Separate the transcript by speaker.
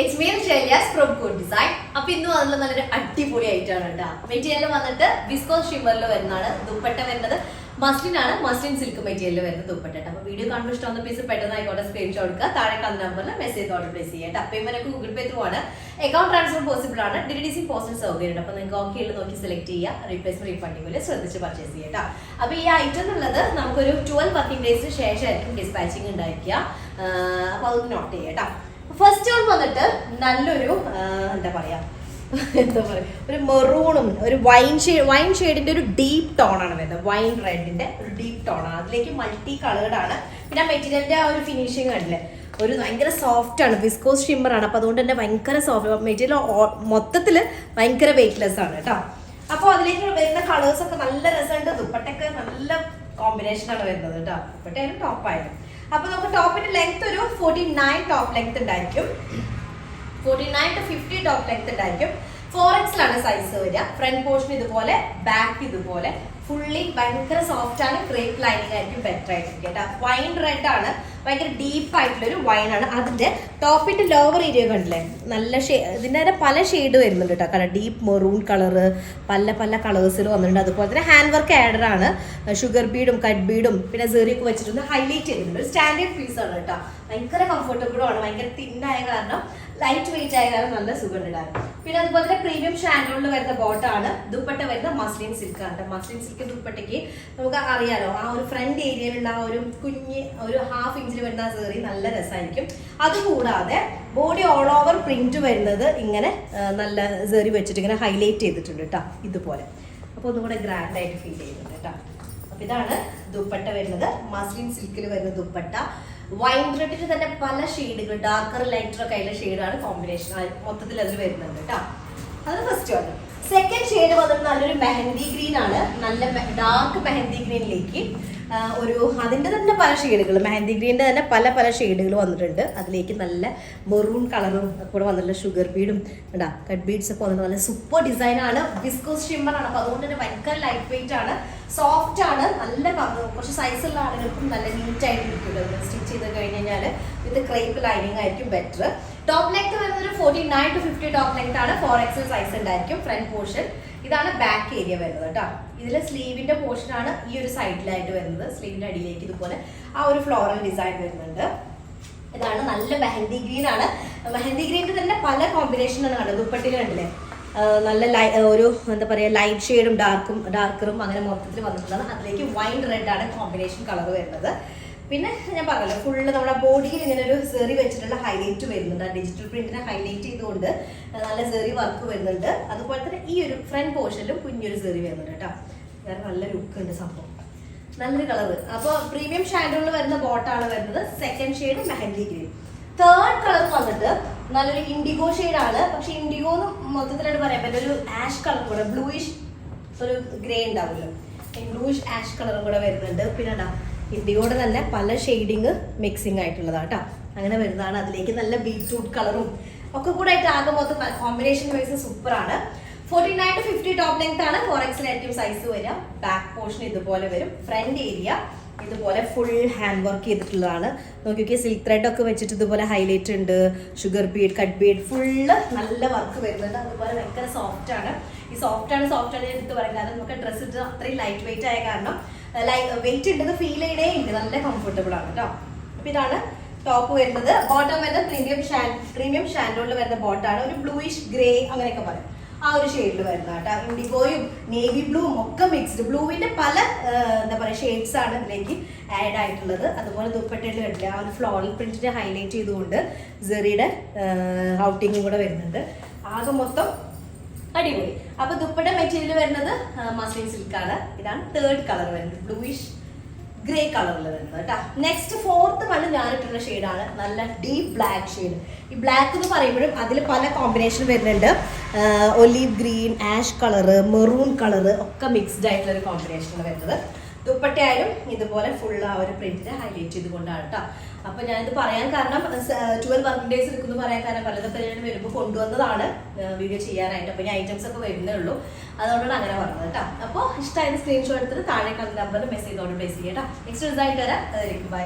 Speaker 1: It's me Shailyas from Good Design. അപ്പോൾ ഇന്ന് വന്നിട്ടുള്ള നല്ലൊരു അടിപൊളി ആയിട്ടാണ് കേട്ടോ. മെറ്റീരിയൽ വന്നിട്ട് വിസ്കോസ് ഷിമ്മറിൽ വരുന്നതാണ്. ദുപ്പട്ട വരുന്നത് മസ്ലിൻ ആണ്. മസ്ലിൻ സിൽക്ക് മെറ്റീരിയൽ വരുന്ന ദുപ്പട്ട. അപ്പോൾ വീഡിയോ കാണുമ്പോൾ ഇഷ്ടമുള്ള പീസ് പെട്ടെന്ന് ആയിക്കോട്ടെ സ്ക്രീൻഷോട്ട് എടുക്കുക. താഴെ കാണുന്ന നമ്പറിൽ മെസ്സേജ് ഓർഡർ പ്ലേസ് ചെയ്യാം. അപ്പോൾ ഇവനൊക്കെ ഗൂഗിൾ പേ ത്രൂ ആണ്. അക്കൗണ്ട് ട്രാൻസ്ഫർ പോസിബിൾ ആണ്. DTDC പോസ്റ്റൽ സൗകര്യമുണ്ട്. അപ്പോൾ നിങ്ങൾക്ക് ഓക്കെ ഉള്ളത് നോക്കി സെലക്ട് ചെയ്യുക. റീപ്ലേസ്മെന്റ് റീഫണ്ടിങ്ങിൽ ശ്രദ്ധിച്ച് പർച്ചേസ് ചെയ്യാം കേട്ടോ. അപ്പോൾ ഈ ഐറ്റം എന്നുള്ളത് നമുക്കൊരു 12 വർക്കിംഗ് ഡേയ്സിന് ശേഷമായിരിക്കും ഡിസ്പാച്ചിങ് ഉണ്ടായിരിക്കുക. അപ്പോൾ അതൊന്ന് നോട്ട് ചെയ്യാം കേട്ടോ. ഫസ്റ്റ് ഓൺ വന്നിട്ട് നല്ലൊരു എന്താ പറയാ ഒരു മെറൂണും ഒരു വൈൻ ഷെയ്ഡിന്റെ ഒരു ഡീപ്പ് ടോൺ ആണ് വരുന്നത്. വൈൻ റെഡിന്റെ ഒരു ഡീപ്പ് ടോൺ ആണ്. അതിലേക്ക് മൾട്ടി കളേർഡ് ആണ്. പിന്നെ മെറ്റീരിയലിന്റെ ആ ഒരു ഫിനിഷിങ് കണ്ടില്ലേ, ഒരു ഭയങ്കര സോഫ്റ്റ് ആണ്. വിസ്കോസ് ഷിമ്മർ ആണ്. അപ്പൊ അതുകൊണ്ട് തന്നെ ഭയങ്കര സോഫ്റ്റ് മെറ്റീരിയൽ മൊത്തത്തിൽ ഭയങ്കര വെയിറ്റ്ലെസ് ആണ് കേട്ടോ. അപ്പോൾ അതിലേക്ക് വരുന്ന കളേഴ്സ് ഒക്കെ നല്ല രസമുണ്ട്. ദുപ്പട്ടൊക്കെ നല്ല കോമ്പിനേഷൻ ആണ് വരുന്നത് കേട്ടോ. ദുപ്പട്ടയായാലും ടോപ്പായാലും. അപ്പൊ നമുക്ക് ടോപ്പിന്റെ ലെങ്ത് ഒരു 49 ടോപ്പ് ലെങ്ത് ഉണ്ടായിരിക്കും. 49 to 50 ടോപ്പ് ലെങ്ത് ഉണ്ടായിരിക്കും. 4X ലാണ് സൈസ് വരിക. ഫ്രണ്ട് പോർഷൻ ഇതുപോലെ, ബാക്ക് ഇതുപോലെ, ഫുള്ളി ഭയങ്കര സോഫ്റ്റ് ആണ്. ക്രേപ്പ് ലൈനിങ് ആയിരിക്കും ബെറ്റർ ആയിരിക്കും കേട്ടോ. വൈൻ റെഡ് ആണ്, ഭയങ്കര ഡീപ്പ് ആയിട്ടുള്ള ഒരു വൈൻ ആണ്. അതിന്റെ ടോപ്പിന്റെ ലോവർ ഏരിയ കണ്ടില്ലേ, നല്ല ഇതിന്റെ പല ഷെയ്ഡ് വരുന്നുണ്ട് കേട്ടോ. കളർ ഡീപ്പ് മെറൂൺ കളറ്, പല പല കളേഴ്സിൽ വന്നിട്ടുണ്ട്. അതുപോലെ തന്നെ ഹാൻഡ് വർക്ക് ആഡർ ആണ്. ഷുഗർ ബീഡും കട്ട് ബീഡും പിന്നെ സെറിയൊക്കെ വെച്ചിട്ടൊന്ന് ഹൈലൈറ്റ് ചെയ്തിട്ടുണ്ട്. ഒരു സ്റ്റാൻഡേർഡ് പീസ് ആണ് കേട്ടോ. ഭയങ്കര കംഫർട്ടബിളും ആണ്. ഭയങ്കര തിന്നായ കാരണം, ലൈറ്റ് വെയിറ്റ് ആയ കാരണം നല്ല സുഖം ഉണ്ടാകും. പിന്നെ അതുപോലെ തന്നെ പ്രീമിയം ഷാൻഡോണിൽ വരുന്ന ബോട്ടാണ്. ദുപ്പട്ട വരുന്ന മസ്ലിൻ സിൽക്ക് ആണ്. മസ്ലിൻ സിൽക്ക് ദുപ്പട്ടയ്ക്ക് നമുക്ക് അറിയാലോ, ആ ഒരു ഫ്രണ്ട് ഏരിയയിലുള്ള ആ ഒരു കുഞ്ഞ് ഒരു 1/2 ഇഞ്ചിൽ വരുന്ന സെറി നല്ല രസമായിരിക്കും. അതുകൂടാതെ ബോഡി ഓൾ ഓവർ പ്രിന്റ് വരുന്നത് ഇങ്ങനെ നല്ല സെറി വെച്ചിട്ട് ഇങ്ങനെ ഹൈലൈറ്റ് ചെയ്തിട്ടുണ്ട് കേട്ടോ, ഇതുപോലെ. അപ്പോൾ ഒന്നും കൂടെ ഗ്രാൻഡ് ആയിട്ട് ഫീൽ ചെയ്യുന്നുണ്ട് കേട്ടോ. അപ്പൊ ഇതാണ് ദുപ്പട്ട വരുന്നത്. മസ്ലിൻ സിൽക്കിൽ വരുന്ന ദുപ്പട്ട. വൈൻ റെഡിന് തന്നെ പല ഷെയ്ഡുകൾ, ഡാർക്കർ ലൈറ്റർ ഒക്കെ ആയിട്ടുള്ള ഷെയ്ഡാണ് കോമ്പിനേഷൻ മൊത്തത്തിൽ അതിൽ വരുന്നുണ്ട് കേട്ടോ. അതാണ് ഫസ്റ്റ് വൺ. സെക്കൻഡ് ഷെയ്ഡ് വന്നിട്ട് നല്ലൊരു മെഹന്തി ഗ്രീൻ ആണ്. നല്ല ഡാർക്ക് മെഹന്തി ഗ്രീനിലേക്ക് ഒരു അതിന്റെ തന്നെ പല ഷെയ്ഡുകൾ, മെഹന്തി ഗ്രീനിന്റെ തന്നെ പല പല ഷെയ്ഡുകൾ വന്നിട്ടുണ്ട്. അതിലേക്ക് നല്ല മെറൂൺ കളറും കൂടെ വന്നിട്ടുള്ള ഷുഗർ ബീഡും ഉണ്ടാ കട്ട് ബീഡ്സ് ഒക്കെ വന്നിട്ട് നല്ല സൂപ്പർ ഡിസൈൻ ആണ്. വിസ്കോസ് ഷിമ്മർ ആണ്. അപ്പൊ അതുകൊണ്ട് തന്നെ ഭയങ്കര ലൈറ്റ് വെയിറ്റ് ആണ്, സോഫ്റ്റ് ആണ്. നല്ല കുറച്ച് സൈസുള്ള ആളുകൾക്കും നല്ല നീറ്റ് ആയിട്ട് ഇരിക്കും. സ്റ്റിച്ച് ചെയ്ത് കഴിഞ്ഞ് കഴിഞ്ഞാൽ വിത്ത് ക്രേപ്പ് ലൈനിങ് ആയിരിക്കും ബെറ്റർ. ടോപ്പ് ലെങ്ത് വരുന്നത് 49 to 50 ടോപ്പ് ലെങ്ത് ആണ്. 4X സൈസ് ഉണ്ടായിരിക്കും. ഫ്രണ്ട് പോർഷൻ ഇതാണ്. ബാക്ക് ഏരിയ വരുന്നത് കേട്ടോ. ഇതിൽ സ്ലീവിന്റെ പോർഷൻ ആണ് ഈ ഒരു സൈഡിലായിട്ട് വരുന്നത്. സ്ലീവിന്റെ അടിയിലേക്ക് ഇതുപോലെ ആ ഒരു ഫ്ലോറൽ ഡിസൈൻ വരുന്നുണ്ട്. ഇതാണ് നല്ല മെഹന്തി ഗ്രീൻ ആണ്. മെഹന്തി ഗ്രീനിന്റെ തന്നെ പല കോമ്പിനേഷനാണ് കണ്ടത്. ദുപ്പട്ടയിൽ കണ്ടില്ലേ, നല്ല ഒരു എന്താ പറയുക, ലൈറ്റ് ഷെയ്ഡും ഡാർക്കറും അങ്ങനെ മൊത്തത്തിൽ വന്നിട്ടുള്ളത്. അതിലേക്ക് വൈൻ റെഡ് ആണ് കോമ്പിനേഷൻ കളർ വരുന്നത്. പിന്നെ ഞാൻ പറഞ്ഞല്ലോ, ഫുള്ള് നമ്മുടെ ബോഡിയിൽ ഇങ്ങനെ ഒരു സെറി വെച്ചിട്ടുള്ള ഹൈലൈറ്റ് വരുന്നുണ്ട്. ഡിജിറ്റൽ പ്രിന്റിനെ ഹൈലൈറ്റ് ചെയ്തുകൊണ്ട് നല്ല സെറി വർക്ക് വരുന്നുണ്ട്. അതുപോലെ തന്നെ ഈ ഒരു ഫ്രണ്ട് പോർഷനിലും കുഞ്ഞൊരു സെറി വരുന്നുണ്ട് കേട്ടോ. വേറെ നല്ല ലുക്ക് ഉണ്ട് സംഭവം, നല്ലൊരു കളറ്. അപ്പോൾ പ്രീമിയം ഷാൻഡോണിൽ വരുന്ന ബോട്ടാണ് വരുന്നത്. Second shade mehndi green. Third colour വന്നിട്ട് നല്ലൊരു ഇൻഡിഗോ ഷെയ്ഡാണ്. പക്ഷെ ഇൻഡിഗോ എന്ന് മൊത്തത്തിലായിട്ട് പറയാൻ പറ്റില്ല, ഒരു ആഷ് കളർ കൂടെ, ബ്ലൂയിഷ് ഒരു ഗ്രേ ഉണ്ടാവുമല്ലോ, ബ്ലൂയിഷ് ആഷ് കളറും കൂടെ വരുന്നുണ്ട്. പിന്നെ ഇൻഡിഗോയുടെ തന്നെ പല ഷെയ്ഡിങ് മിക്സിങ് ആയിട്ടുള്ളതാണ് കേട്ടോ. അങ്ങനെ വരുന്നതാണ്. അതിലേക്ക് നല്ല ബീറ്റ്റൂട്ട് കളറും ഒക്കെ കൂടെ ആയിട്ട് ആകെ മൊത്തം കോമ്പിനേഷൻ വൈസ് സൂപ്പറാണ്. 49 to 50 ടോപ്പ് ലെങ്ത് ആണ്. 4X ഏറ്റവും സൈസ് വരിക. ബാക്ക് പോർഷൻ ഇതുപോലെ വരും. ഫ്രണ്ട് ഏരിയ ഇതുപോലെ ഫുൾ ഹാൻഡ് വർക്ക് ചെയ്തിട്ടുള്ളതാണ്. നോക്കിയൊക്കെ സിൽക്ക് ത്രെഡ് ഒക്കെ വെച്ചിട്ട് ഇതുപോലെ ഹൈലൈറ്റ് ഉണ്ട്. Sugar Bede, cut Bede, full നല്ല വർക്ക് വരുന്നുണ്ട്. അതുപോലെ ഭയങ്കര സോഫ്റ്റ് ആണ്. ഈ സോഫ്റ്റ് ആണ് എടുത്ത് പറയാം. കാരണം നമുക്ക് ഡ്രസ്സ് ഇട്ട് അത്രയും ലൈറ്റ് വെയിറ്റ് ആയ കാരണം വെയിറ്റ് ഉണ്ടെന്ന് ഫീൽ ചെയ്യണേ ഉണ്ട്. നല്ല കംഫർട്ടബിൾ ആണ് കേട്ടോ. അപ്പൊ ഇതാണ് ടോപ്പ് വരുന്നത്. ബോട്ടം വരുന്നത് പ്രീമിയം ഷാൻഡോണിൽ വരുന്ന ബോട്ടാണ്. ഒരു ബ്ലൂയിഷ് ഗ്രേ അങ്ങനെയൊക്കെ പറയും, ആ ഒരു ഷെയ്ഡിൽ വരുന്ന കേട്ടോ. ഇൻഡിഗോയും നേവി ബ്ലൂവും ഒക്കെ മിക്സ്ഡ്. ബ്ലൂവിന്റെ പല എന്താ പറയുക ഷെയ്ഡ്സ് ആണ് ഇതിലേക്ക് ആഡ് ആയിട്ടുള്ളത്. അതുപോലെ ദുപ്പട്ടയിൽ കണ്ടില്ല, ആ ഒരു ഫ്ലോറൽ പ്രിന്റിനെ ഹൈലൈറ്റ് ചെയ്തുകൊണ്ട് സെറിയുടെ ഔട്ടിങ്ങും കൂടെ വരുന്നുണ്ട്. ആകെ മൊത്തം അടിപൊളി. അപ്പൊ ദുപ്പട്ട മെറ്റീരിയൽ വരുന്നത് മസ്ലിൻ സിൽക്ക് ആണ്. ഇതാണ് തേർഡ് കളർ വരുന്നത്, ബ്ലൂയിഷ് ഗ്രേ കളറിൽ വരുന്നത് കേട്ടോ. നെക്സ്റ്റ് ഫോർത്ത് വൺ ഞാനിട്ടുള്ള ഷെയ്ഡാണ് നല്ല ഡീപ്പ് ബ്ലാക്ക് ഷെയ്ഡ്. ഈ ബ്ലാക്ക് എന്ന് പറയുമ്പോഴും അതിൽ പല കോമ്പിനേഷൻ വരുന്നുണ്ട്. Olive green, ash colour, maroon colour ഒക്കെ മിക്സ്ഡ് ആയിട്ടുള്ള ഒരു കോമ്പിനേഷനാണ് വരുന്നത്. ദുപ്പട്ടയായാലും ഇതുപോലെ ഫുൾ ആ ഒരു പ്രിന്റിനെ ഹൈലൈറ്റ് ചെയ്തുകൊണ്ടാണ് കേട്ടോ. അപ്പൊ ഞാനിത് പറയാൻ കാരണം 12 വർക്കിംഗ് ഡേയ്സ് എടുക്കുന്നു പറയാൻ കാരണം പലതൊക്കെ ഞാൻ വരുമ്പോൾ കൊണ്ടുവന്നതാണ് വീഡിയോ ചെയ്യാനായിട്ട്. അപ്പൊ ഞാൻ ഐറ്റംസ് ഒക്കെ വരുന്നേ ഉള്ളൂ, അതുകൊണ്ടാണ് അങ്ങനെ പറഞ്ഞത് കേട്ടോ. അപ്പോൾ ഇഷ്ടമായത് സ്ക്രീൻഷോട്ട് എടുത്തിട്ട് താഴെ കാണുന്ന നമ്പറിൽ മെസ്സേജ് ഓർഡർ പ്ലേസ് ചെയ്യാം കേട്ടോ. നെക്സ്റ്റ് റിസൾട്ട് വരാം. ബൈ.